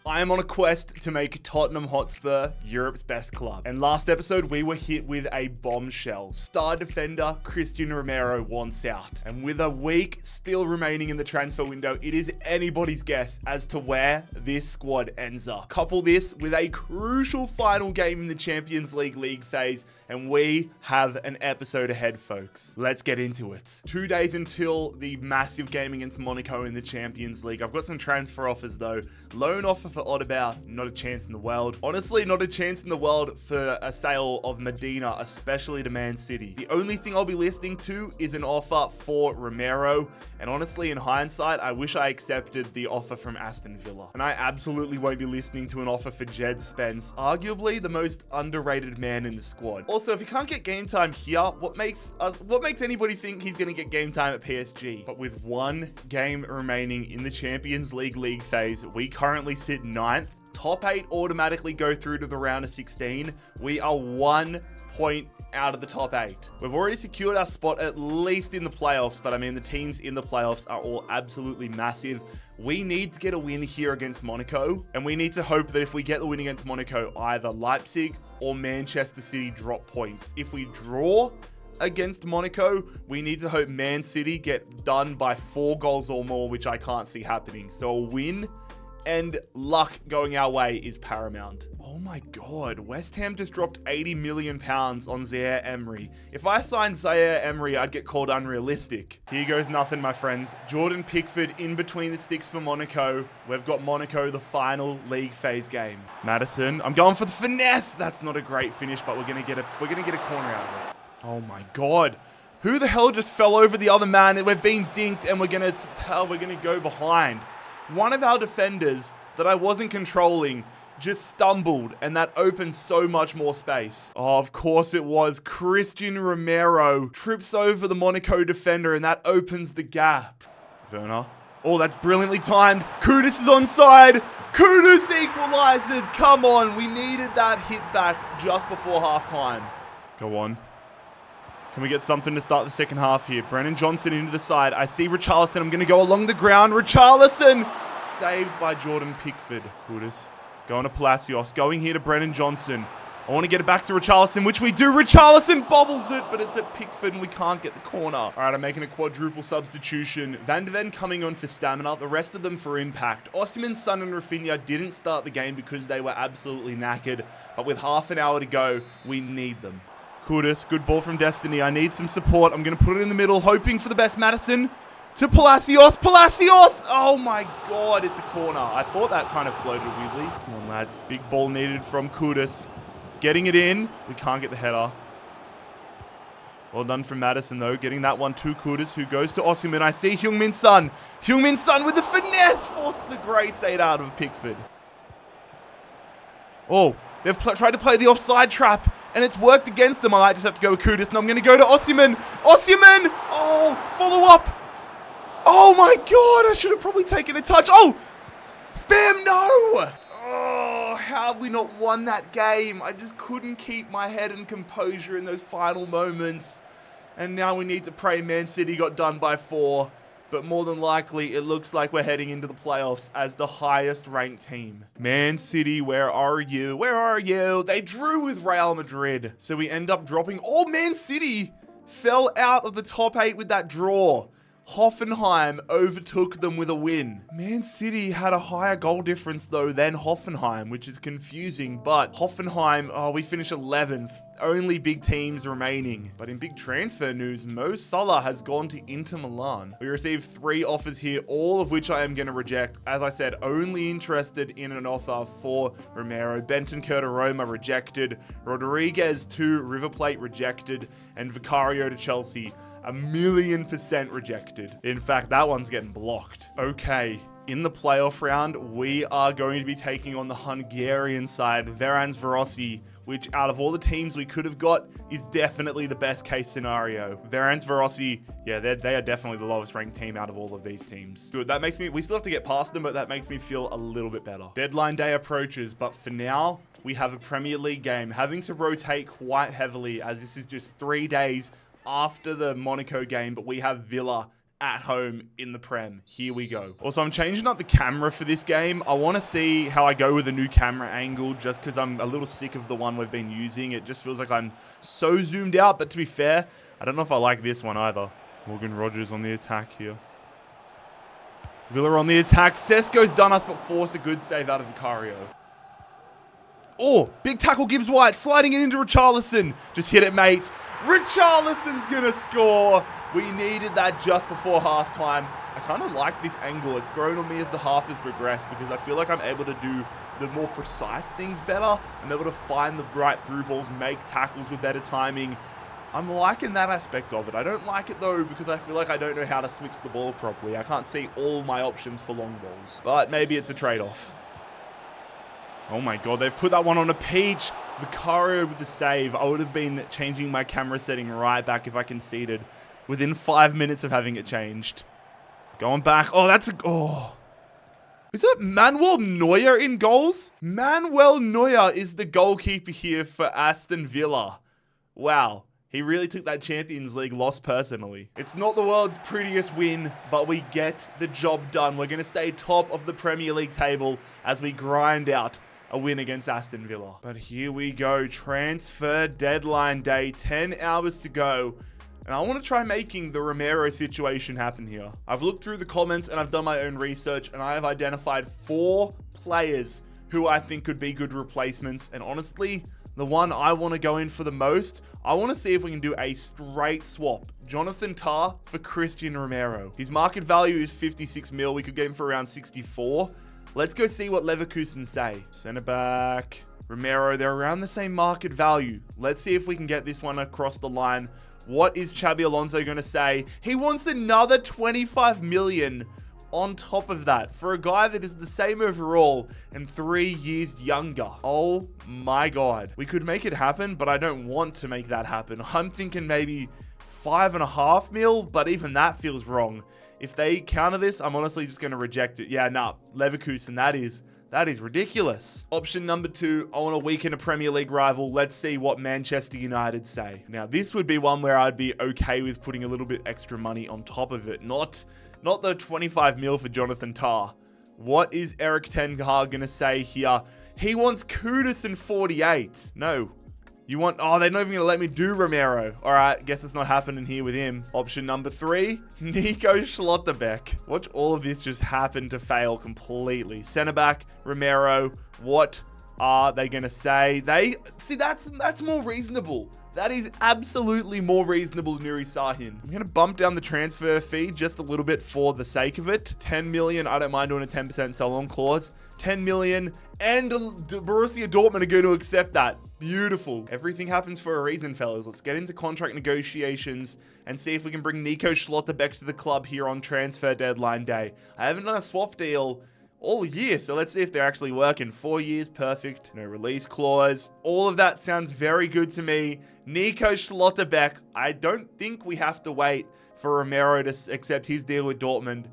I am on a quest to make Tottenham Hotspur Europe's best club. And last episode, we were hit with a bombshell. Star defender Christian Romero wants out. And with a week still remaining in the transfer window, it is anybody's guess as to where this squad ends up. Couple this with a crucial final game in the Champions League phase, and we have an episode ahead, folks. Let's get into it. 2 days until the massive game against Monaco in the Champions League. I've got some transfer offers though. Loan offer for Odebaur, not a chance in the world. Honestly, not a chance in the world for a sale of Medina, especially to Man City. The only thing I'll be listening to is an offer for Romero. And honestly, in hindsight, I wish I accepted the offer from Aston Villa. And I absolutely won't be listening to an offer for Jed Spence, arguably the most underrated man in the squad. Also, if he can't get game time here, what makes anybody think he's going to get game time at PSG? But with one game remaining in the Champions League phase, we currently sit 9th. Top 8 automatically go through to the round of 16. We are 1 point out of the top 8. We've already secured our spot at least in the playoffs, but I mean the teams in the playoffs are all absolutely massive. We need to get a win here against Monaco, and we need to hope that if we get the win against Monaco, either Leipzig or Manchester City drop points. If we draw against Monaco, we need to hope Man City get done by 4 goals or more, which I can't see happening. So a win and luck going our way is paramount. Oh my God, West Ham just dropped £80 million on Zaire Emery. If I signed Zaire Emery, I'd get called unrealistic. Here goes nothing, my friends. Jordan Pickford in between the sticks for Monaco. We've got Monaco, the final league phase game. Madison, I'm going for the finesse. That's not a great finish, but we're gonna get a corner out of it. Oh my God. Who the hell just fell over the other man? We're being dinked and we're gonna go behind. One of our defenders that I wasn't controlling just stumbled, and that opened so much more space. Oh, of course it was. Christian Romero trips over the Monaco defender, and that opens the gap. Werner. Oh, that's brilliantly timed. Kudus is onside. Kudus equalizes. Come on. We needed that hit back just before halftime. Go on. Can we get something to start the second half here? Brennan Johnson into the side. I see Richarlison. I'm going to go along the ground. Richarlison saved by Jordan Pickford. Kudus going to Palacios. Going here to Brennan Johnson. I want to get it back to Richarlison, which we do. Richarlison bobbles it, but it's at Pickford and we can't get the corner. All right, I'm making a quadruple substitution. Van de Ven coming on for stamina, the rest of them for impact. Osimhen, Son and Rafinha didn't start the game because they were absolutely knackered, but with half an hour to go, we need them. Kudus, good ball from Destiny. I need some support. I'm going to put it in the middle, hoping for the best. Madison to Palacios. Palacios! Oh my God, it's a corner. I thought that kind of floated weirdly. Come on, lads. Big ball needed from Kudus. Getting it in. We can't get the header. Well done from Madison, though. Getting that one to Kudus, who goes to Osimhen. I see Heung-min Son. Heung-min Son with the finesse forces a great save out of Pickford. Oh, they've tried to play the offside trap, and it's worked against them. I might just have to go with Kudus, and I'm going to go to Osimhen. Osimhen! Oh, follow up. Oh my God, I should have probably taken a touch. Oh, Spam, no! Oh, how have we not won that game? I just couldn't keep my head and composure in those final moments. And now we need to pray Man City got done by 4. But more than likely, it looks like we're heading into the playoffs as the highest ranked team. Man City, where are you? Where are you? They drew with Real Madrid. So we end up dropping. Oh, Man City fell out of the top 8 with that draw. Hoffenheim overtook them with a win. Man City had a higher goal difference though than Hoffenheim, which is confusing, but Hoffenheim, oh, we finished 11th. Only big teams remaining. But in big transfer news, Mo Salah has gone to Inter Milan. We received 3 offers here, all of which I am going to reject. As I said, only interested in an offer for Romero. Bentancur to Roma rejected. Rodriguez to River Plate rejected. And Vicario to Chelsea. 1,000,000% rejected. In fact, that one's getting blocked. Okay, in the playoff round, we are going to be taking on the Hungarian side, Ferencvárosi, which out of all the teams we could have got is definitely the best case scenario. Ferencvárosi, yeah, they are definitely the lowest ranked team out of all of these teams. Good, that makes me, we still have to get past them, but that makes me feel a little bit better. Deadline day approaches, but for now, we have a Premier League game, having to rotate quite heavily as this is just 3 days after the Monaco game, but we have Villa at home in the Prem. Here we go. Also, I'm changing up the camera for this game. I want to see how I go with a new camera angle just because I'm a little sick of the one we've been using. It just feels like I'm so zoomed out, but to be fair, I don't know if I like this one either. Morgan Rogers on the attack here. Villa on the attack. Sesko's done us, but force a good save out of Vicario. Oh, big tackle Gibbs White, sliding it into Richarlison. Just hit it, mate. Richarlison's gonna score. We needed that just before halftime. I kind of like this angle. It's grown on me as the half has progressed because I feel like I'm able to do the more precise things better. I'm able to find the right through balls, make tackles with better timing. I'm liking that aspect of it. I don't like it though because I feel like I don't know how to switch the ball properly. I can't see all my options for long balls, but maybe it's a trade-off. Oh my God, they've put that one on a peach. Vicario with the save. I would have been changing my camera setting right back if I conceded within 5 minutes of having it changed. Going back. Oh, that's a... Oh. Is that Manuel Neuer in goals? Manuel Neuer is the goalkeeper here for Aston Villa. Wow. He really took that Champions League loss personally. It's not the world's prettiest win, but we get the job done. We're going to stay top of the Premier League table as we grind out a win against Aston Villa. But here we go. Transfer deadline day. 10 hours to go. And I want to try making the Romero situation happen here. I've looked through the comments and I've done my own research and I have identified 4 players who I think could be good replacements. And honestly, the one I want to go in for the most, I want to see if we can do a straight swap. Jonathan Tah for Christian Romero. His market value is 56 mil. We could get him for around 64. Let's go see what Leverkusen say. Centre back, Romero, they're around the same market value. Let's see if we can get this one across the line. What is Xabi Alonso going to say? He wants another 25 million on top of that for a guy that is the same overall and 3 years younger. Oh my God. We could make it happen, but I don't want to make that happen. I'm thinking maybe 5.5 mil, but even that feels wrong. If they counter this, I'm honestly just going to reject it. Yeah, nah, Leverkusen, that is ridiculous. Option number 2, I want to weaken a Premier League rival. Let's see what Manchester United say. Now, this would be one where I'd be okay with putting a little bit extra money on top of it. Not the 25 mil for Jonathan Tah. What is Eric Ten Hag going to say here? He wants Kudus and 48. No. You want... Oh, they're not even going to let me do Romero. All right, guess it's not happening here with him. Option number 3, Nico Schlotterbeck. Watch all of this just happen to fail completely. Centre back, Romero. What are they going to say? See, that's more reasonable. That is absolutely more reasonable than Nuri Sahin. I'm going to bump down the transfer fee just a little bit for the sake of it. 10 million. I don't mind doing a 10% sell-on clause. 10 million. And Borussia Dortmund are going to accept that. Beautiful. Everything happens for a reason, fellas. Let's get into contract negotiations and see if we can bring Nico Schlotterbeck to the club here on transfer deadline day. I haven't done a swap deal all year, so let's see if they're actually working. 4 years, perfect. No release clause. All of that sounds very good to me. Nico Schlotterbeck, I don't think we have to wait for Romero to accept his deal with Dortmund.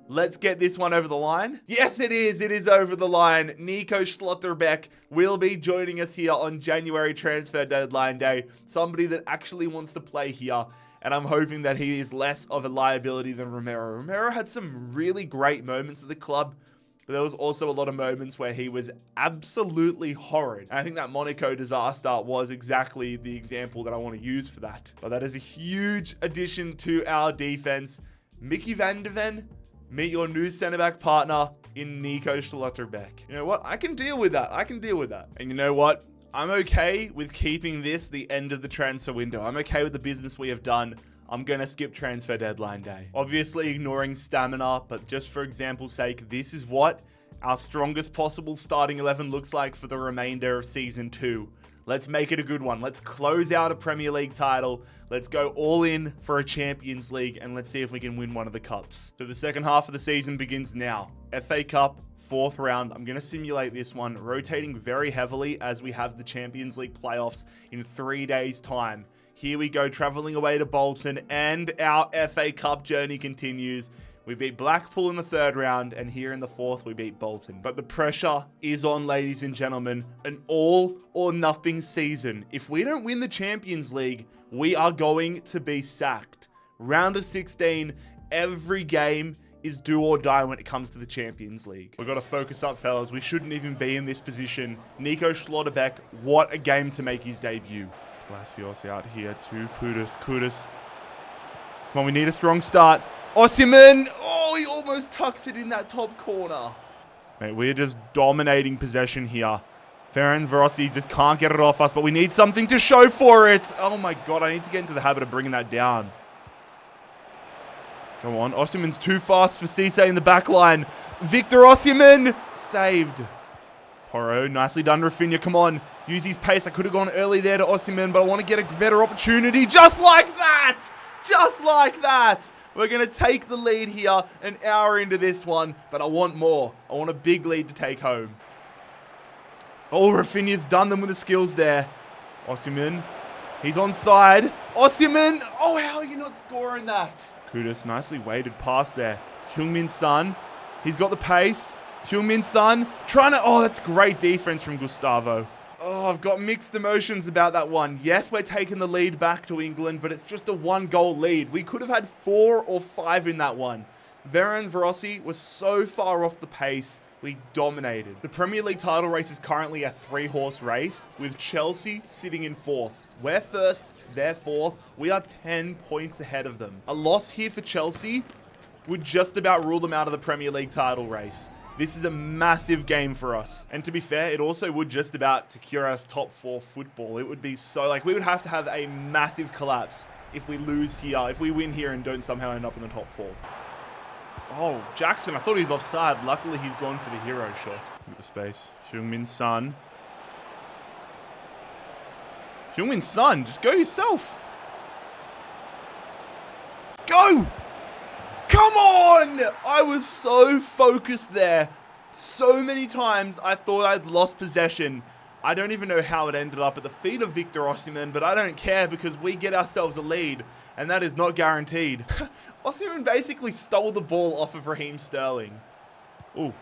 Let's get this one over the line. Yes, it is. It is over the line. Nico Schlotterbeck will be joining us here on January transfer deadline day. Somebody that actually wants to play here. And I'm hoping that he is less of a liability than Romero. Romero had some really great moments at the club, but there was also a lot of moments where he was absolutely horrid. And I think that Monaco disaster was exactly the example that I want to use for that. But that is a huge addition to our defense. Mickey van de Ven, meet your new centre-back partner in Nico Schlotterbeck. You know what? I can deal with that. I can deal with that. And you know what? I'm okay with keeping this the end of the transfer window. I'm okay with the business we have done. I'm going to skip transfer deadline day. Obviously ignoring stamina, but just for example's sake, this is what our strongest possible starting 11 looks like for the remainder of Season 2. Let's make it a good one. Let's close out a Premier League title. Let's go all in for a Champions League, and let's see if we can win one of the cups. So the second half of the season begins now. FA Cup, 4th round. I'm going to simulate this one, rotating very heavily as we have the Champions League playoffs in 3 days' time. Here we go, traveling away to Bolton, and our FA Cup journey continues. We beat Blackpool in the 3rd round, and here in the 4th, we beat Bolton. But the pressure is on, ladies and gentlemen. An all or nothing season. If we don't win the Champions League, we are going to be sacked. Round of 16, Every game is do or die when it comes to the Champions League. We've got to focus up, fellas. We shouldn't even be in this position. Nico Schlotterbeck, what a game to make his debut. Palacios out here to Kudus. Kudus. Come on, we need a strong start. Osimhen! Oh, he almost tucks it in that top corner. Mate, we're just dominating possession here. Ferencvárosi just can't get it off us, but we need something to show for it. Oh my God, I need to get into the habit of bringing that down. Go on, Osimhen's too fast for Cisse in the back line. Victor Osimhen, saved. Porro, nicely done, Rafinha, come on. Use his pace, I could have gone early there to Osimhen, but I want to get a better opportunity. Just like that! Just like that! We're going to take the lead here an hour into this one, but I want more. I want a big lead to take home. Oh, Rafinha's done them with the skills there. Osimhen, he's onside. Osimhen, oh, how are you not scoring that? Kudus, nicely weighted pass there. Heung-min Son, he's got the pace. Heung-min Son, trying to, oh, that's great defense from Gustavo. Oh, I've got mixed emotions about that one. Yes, we're taking the lead back to England, but it's just a 1-goal lead. We could have had 4 or 5 in that one. Ferencvárosi was so far off the pace. We dominated. The Premier League title race is currently a 3-horse race, with Chelsea sitting in 4th. We're first, they're 4th. We are 10 points ahead of them. A loss here for Chelsea would just about rule them out of the Premier League title race. This is a massive game for us. And to be fair, it also would just about secure us top 4 football. It would be so, like, we would have to have a massive collapse if we lose here, if we win here and don't somehow end up in the top 4. Oh, Jackson, I thought he was offside. Luckily, he's gone for the hero shot. With the space. Heung-min Son. Heung-min Son, just go yourself. Go! Come on! I was so focused there. So many times I thought I'd lost possession. I don't even know how it ended up at the feet of Victor Osimhen, but I don't care because we get ourselves a lead, and that is not guaranteed. Osimhen basically stole the ball off of Raheem Sterling. Ooh,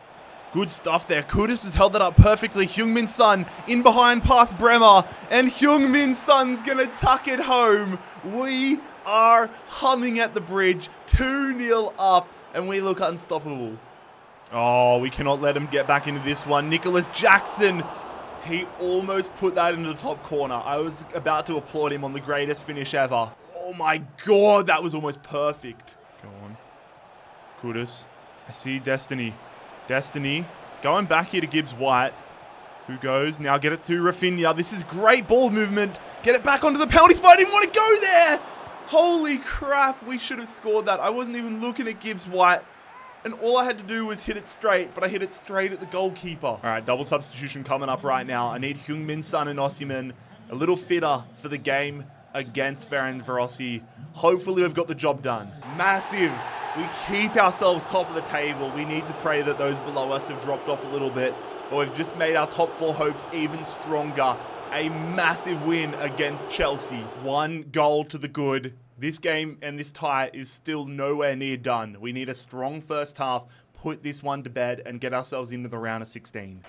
good stuff there. Kudus has held that up perfectly. Heung-min Son in behind past Bremer, and Heung-min Son's gonna tuck it home. We are humming at the bridge, 2-0 up, and we look unstoppable. Oh, we cannot let him get back into this one. Nicholas Jackson. He almost put that into the top corner. I was about to applaud him on the greatest finish ever. Oh my God, that was almost perfect. Go on. Kudus. I see Destiny. Destiny. Going back here to Gibbs-White. Who goes? Now get it to Rafinha. This is great ball movement. Get it back onto the penalty spot. I didn't want to go there. Holy crap. We should have scored that. I wasn't even looking at Gibbs-White. And all I had to do was hit it straight, but I hit it straight at the goalkeeper. All right, double substitution coming up right now. I need Heung-min Son and Osimhen a little fitter for the game against Ferencvárosi. Hopefully we've got the job done. Massive. We keep ourselves top of the table. We need to pray that those below us have dropped off a little bit, but we've just made our top 4 hopes even stronger. A massive win against Chelsea. 1 goal to the good. This game and this tie is still nowhere near done. We need a strong first half, put this one to bed, and get ourselves into the round of 16.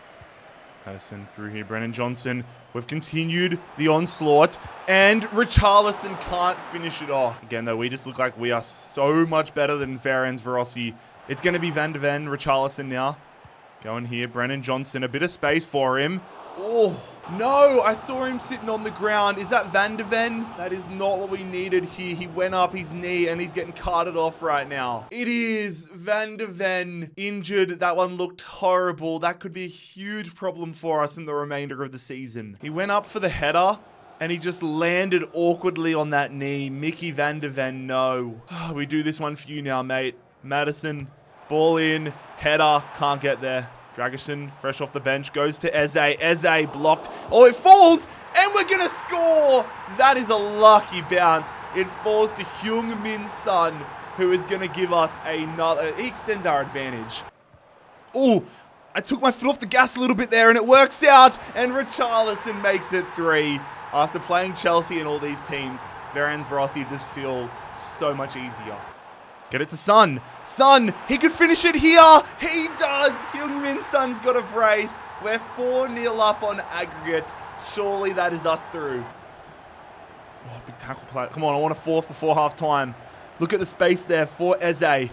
Addison through here, Brennan Johnson. We've continued the onslaught, and Richarlison can't finish it off. Again, though, we just look like we are so much better than Ferencvárosi. It's going to be Van de Ven, Richarlison now. Going here, Brennan Johnson, a bit of space for him. Oh, no, I saw him sitting on the ground. Is that Van de Ven? That is not what we needed here. He went up his knee and he's getting carted off right now. It is Van de Ven injured. That one looked horrible. That could be a huge problem for us in the remainder of the season. He went up for the header and he just landed awkwardly on that knee. Mickey Van de Ven, no. We do this one for you now, mate. Madison, ball in, header, can't get there. Dragerson, fresh off the bench, goes to Eze. Eze blocked. Oh, it falls, and we're going to score. That is a lucky bounce. It falls to Heung-min Son, who is going to give us another. He extends our advantage. Oh, I took my foot off the gas a little bit there, and it works out. And Richarlison makes it 3. After playing Chelsea and all these teams, Ferencvárosi just feel so much easier. Get it to Son. Son, he could finish it here. He does. Heung-min Son's got a brace. We're 4-0 up on aggregate. Surely that is us through. Oh, big tackle play. Come on, I want a 4th before half time. Look at the space there for Eze.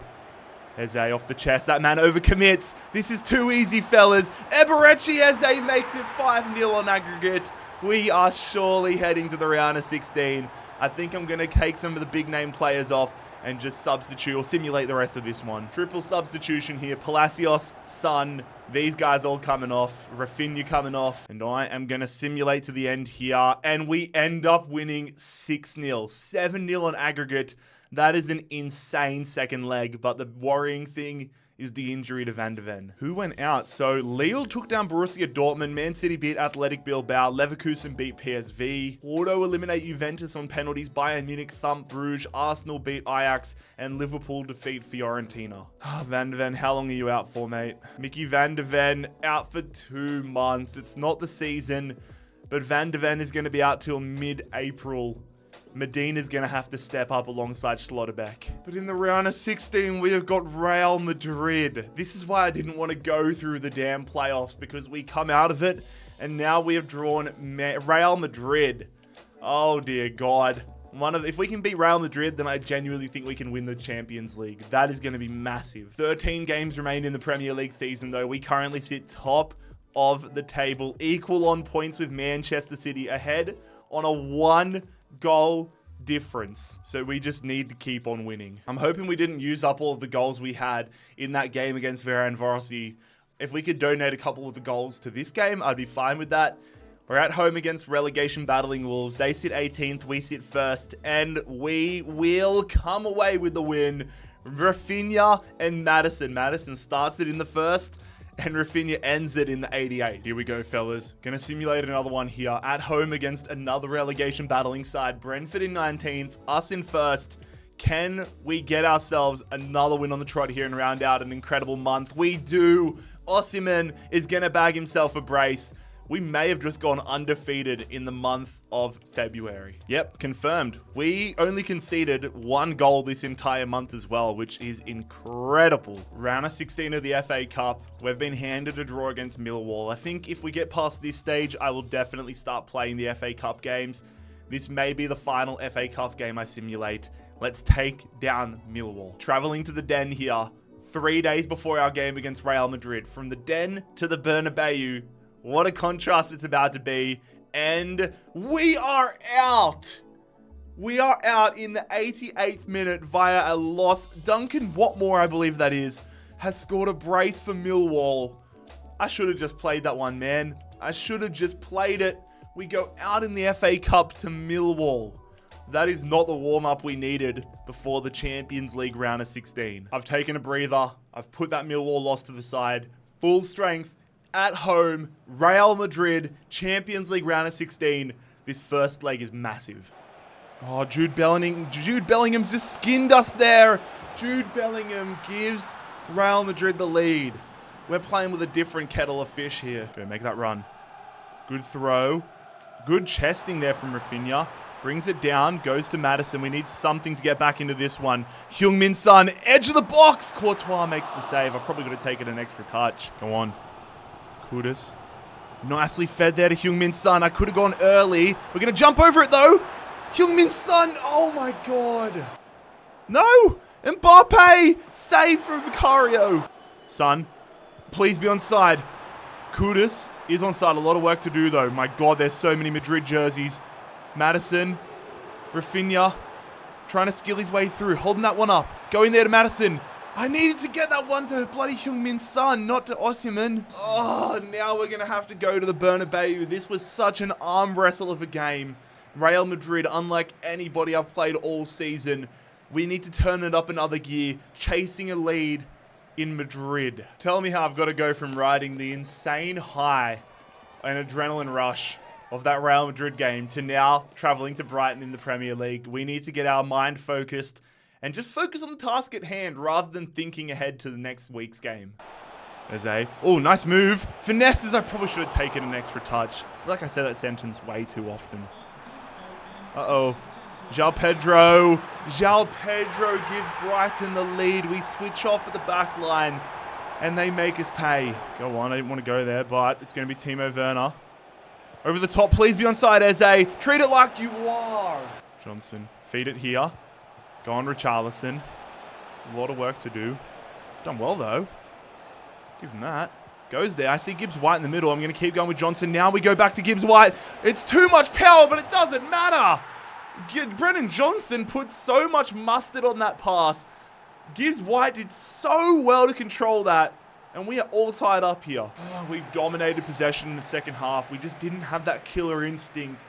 Eze off the chest. That man overcommits. This is too easy, fellas. Eberechi Eze makes it 5-0 on aggregate. We are surely heading to the round of 16. I think I'm going to take some of the big name players off and just substitute or simulate the rest of this one. Triple substitution here. Palacios, Son, these guys all coming off. Rafinha coming off. And I am going to simulate to the end here. And we end up winning 6-0. 7-0 on aggregate. That is an insane second leg. But the worrying thing is the injury to Van de Ven. Who went out? So Lille took down Borussia Dortmund, Man City beat Athletic Bilbao, Leverkusen beat PSV, Porto eliminate Juventus on penalties, Bayern Munich thump Bruges, Arsenal beat Ajax, and Liverpool defeat Fiorentina. Van de Ven, how long are you out for, mate? Mickey Van de Ven out for 2 months. It's not the season, but Van de Ven is going to be out till mid-April. Medina's going to have to step up alongside Schlotterbeck. But in the round of 16, we have got Real Madrid. This is why I didn't want to go through the damn playoffs, because we come out of it, and now we have drawn Real Madrid. Oh, dear God. If we can beat Real Madrid, then I genuinely think we can win the Champions League. That is going to be massive. 13 games remain in the Premier League season, though. We currently sit top of the table, equal on points with Manchester City, ahead on a 1-goal difference. So we just need to keep on winning. I'm hoping we didn't use up all of the goals we had in that game against Varenvorsi. If we could donate a couple of the goals to this game, I'd be fine with that. We're at home against relegation battling Wolves. They sit 18th, we sit first, and we will come away with the win. Rafinha and Madison. Madison starts it in the first, and Rafinha ends it in the 88th. Here we go, fellas. Gonna simulate another one here. At home against another relegation battling side. Brentford in 19th, us in first. Can we get ourselves another win on the trot here and round out an incredible month? We do. Osimhen is gonna bag himself a brace. We may have just gone undefeated in the month of February. Yep, confirmed. We only conceded 1 goal this entire month as well, which is incredible. Round of 16 of the FA Cup. We've been handed a draw against Millwall. I think if we get past this stage, I will definitely start playing the FA Cup games. This may be the final FA Cup game I simulate. Let's take down Millwall. Traveling to the Den here, 3 days before our game against Real Madrid. From the Den to the Bernabeu. What a contrast it's about to be. And we are out. We are out in the 88th minute via a loss. Duncan Watmore, I believe that is, has scored a brace for Millwall. I should have just played that one, man. I should have just played it. We go out in the FA Cup to Millwall. That is not the warm-up we needed before the Champions League round of 16. I've taken a breather. I've put that Millwall loss to the side. Full strength. At home, Real Madrid, Champions League round of 16. This first leg is massive. Oh, Jude Bellingham's just skinned us there. Jude Bellingham gives Real Madrid the lead. We're playing with a different kettle of fish here. Go make that run. Good throw. Good chesting there from Rafinha. Brings it down, goes to Madison. We need something to get back into this one. Heung-min Son, edge of the box. Courtois makes the save. I probably could have taken an extra touch. Go on. Kudus. Nicely fed there to Heung-min Son. I could have gone early. We're going to jump over it, though. Heung-min Son. Oh, my God. No. Mbappe. Save from Vicario. Son. Please be onside. Kudus is onside. A lot of work to do, though. My God, there's so many Madrid jerseys. Madison. Rafinha. Trying to skill his way through. Holding that one up. Going there to Madison. I needed to get that one to bloody Heung-min Son, not to Osimhen. Oh, now we're going to have to go to the Bernabeu. This was such an arm wrestle of a game. Real Madrid, unlike anybody I've played all season, we need to turn it up another gear, chasing a lead in Madrid. Tell me how I've got to go from riding the insane high and adrenaline rush of that Real Madrid game to now traveling to Brighton in the Premier League. We need to get our mind focused and just focus on the task at hand rather than thinking ahead to the next week's game. Oh, nice move. Finesses, I probably should have taken an extra touch. I feel like I say that sentence way too often. Uh-oh. João Pedro. João Pedro gives Brighton the lead. We switch off at the back line and they make us pay. Go on, I didn't want to go there, but it's going to be Timo Werner. Over the top, please be onside, Eze. Treat it like you are. Johnson, feed it here. Go on, Richarlison. A lot of work to do. He's done well, though. Give him that. Goes there. I see Gibbs-White in the middle. I'm going to keep going with Johnson. Now we go back to Gibbs-White. It's too much power, but it doesn't matter. Brennan Johnson put so much mustard on that pass. Gibbs-White did so well to control that. And we are all tied up here. Oh, we dominated possession in the second half. We just didn't have that killer instinct.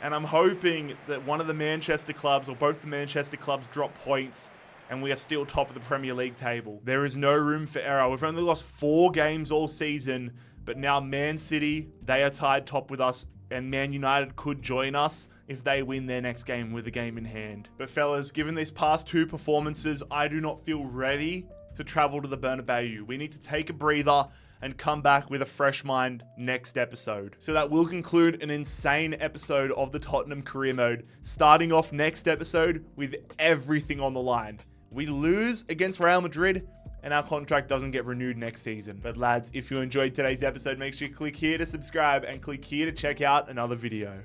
And I'm hoping that one of the Manchester clubs or both the Manchester clubs drop points and we are still top of the Premier League table. There is no room for error. We've only lost 4 games all season, but now Man City, they are tied top with us, and Man United could join us if they win their next game with a game in hand. But fellas, given these past 2 performances, I do not feel ready to travel to the Bernabeu. We need to take a breather and come back with a fresh mind next episode. So that will conclude an insane episode of the Tottenham Career Mode, starting off next episode with everything on the line. We lose against Real Madrid and our contract doesn't get renewed next season. But lads, if you enjoyed today's episode, make sure you click here to subscribe and click here to check out another video.